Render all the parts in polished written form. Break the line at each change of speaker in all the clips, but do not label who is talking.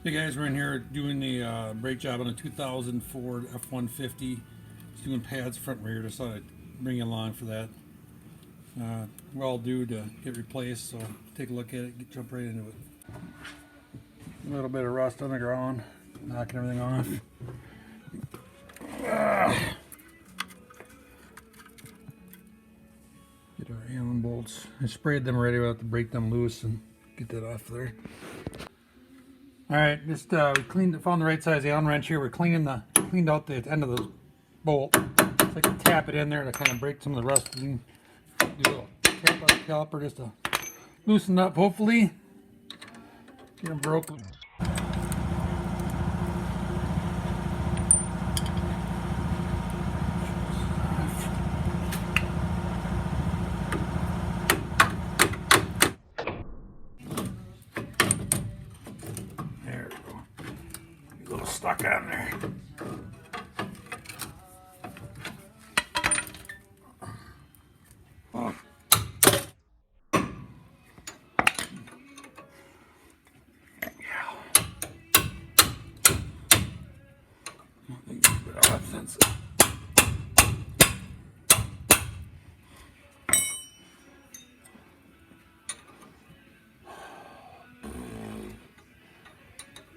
Hey guys, we're in here doing the brake job on a 2004 F150. It's doing pads front and rear. Just thought I'd bring you along for that. Well due to get replaced, so take a look at it, jump right into it. A little bit of rust on the ground, knocking everything off. Get our Allen bolts. I sprayed them already. We'll have to break them loose and get that off there. All right, just we found the right size Allen wrench here. We're cleaned out the end of the bolt. So I can tap it in there to kind of break some of the rust. And do a little tap on the caliper just to loosen up, hopefully. Get them broken. There we go. A little stuck on there. Oh.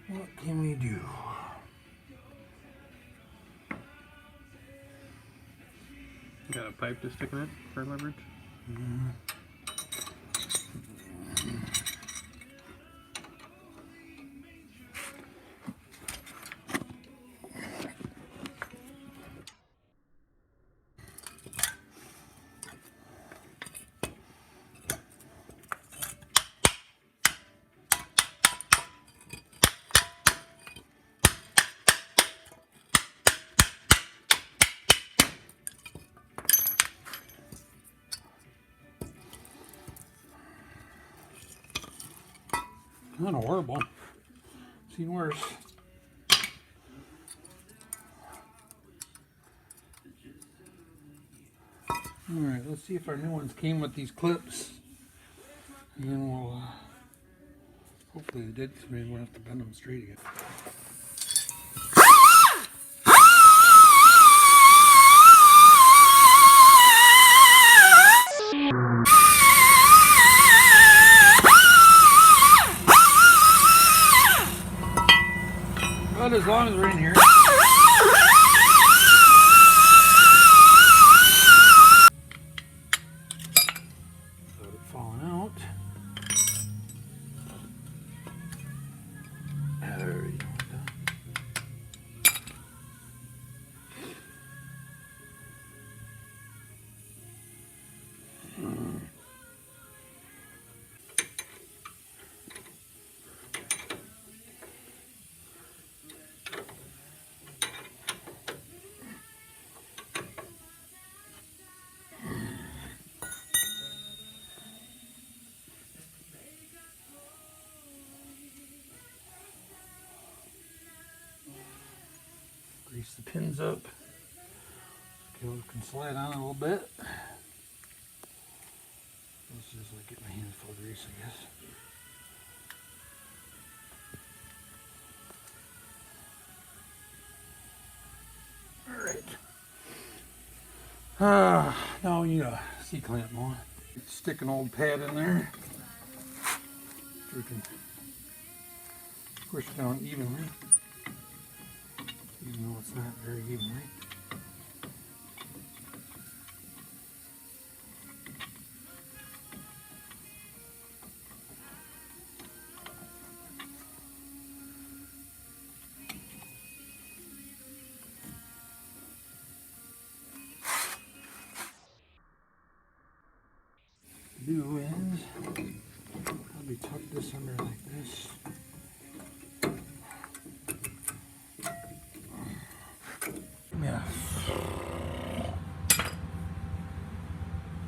What can we do?
Got a pipe to stick in it for leverage?
Not horrible. Seen worse. Alright, let's see if our new ones came with these clips. And then we'll, hopefully they did, so maybe we'll have to bend them straight again. But as long as we're in here. Without it falling out. There we go. Grease the pins up. Okay, we can slide on a little bit. This is just like get my hands full of grease, I guess. Alright. Now we need a C-clamp more. Stick an old pad in there. So we can push it down evenly. Even though it's not very evenly. Do is I'll be tuck this under like this. Yeah.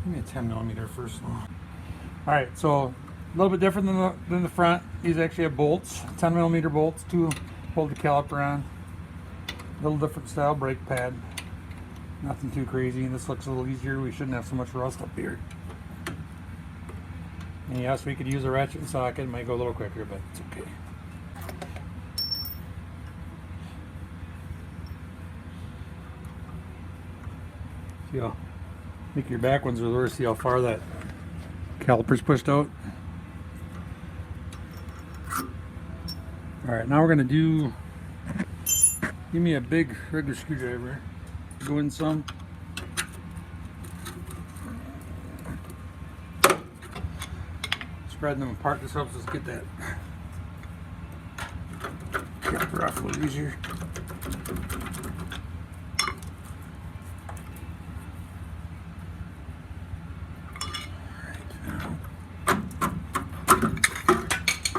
Give me a 10mm first one. Alright, so a little bit different than the front. These actually have bolts, 10mm bolts to hold the caliper on. A little different style brake pad. Nothing too crazy. This looks a little easier. We shouldn't have so much rust up here. And yes, we could use a ratchet and socket. It might go a little quicker, but it's okay. See how, make your back ones reverse, see how far that caliper's pushed out. Alright, now we're going to do, give me a big regular screwdriver, go in some. Spread them apart, this helps us get that caliper off a little easier.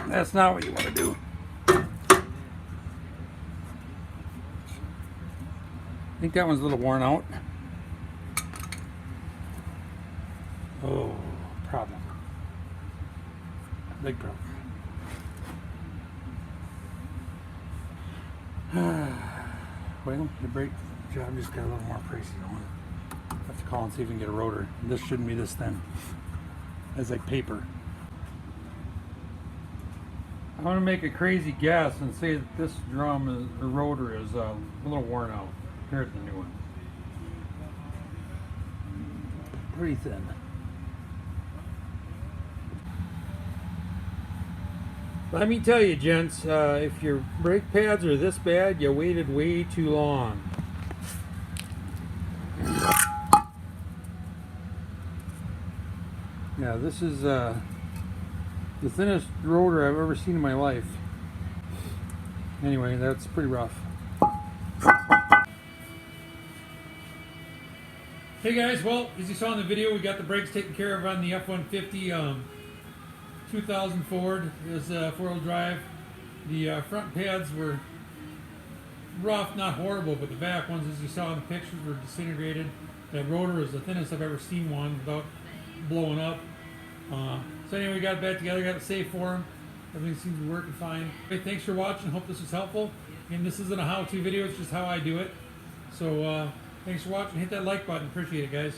That's not what you want to do. I think that one's a little worn out. Oh, problem. Big problem. Well, the brake job just got a little more pricey going. I have to call and see if we can get a rotor. This shouldn't be this thin. It's like paper. I want to make a crazy guess and say that this drum is, the rotor is a little worn out compared to the new one. Pretty thin. Let me tell you, gents, if your brake pads are this bad, you waited way too long. Yeah, this is the thinnest rotor I've ever seen in my life. Anyway, that's pretty rough. Hey guys, well, as you saw in the video, we got the brakes taken care of on the F150 2000 Ford. It was four-wheel drive. The front pads were rough, not horrible, but the back ones, as you saw in the pictures, were disintegrated. That rotor is the thinnest I've ever seen one without blowing up. So anyway, we got it back together, got it safe for him. Everything seems to be working fine. Hey, thanks for watching. Hope this was helpful. And this isn't a how-to video, it's just how I do it. So thanks for watching. Hit that like button. Appreciate it, guys.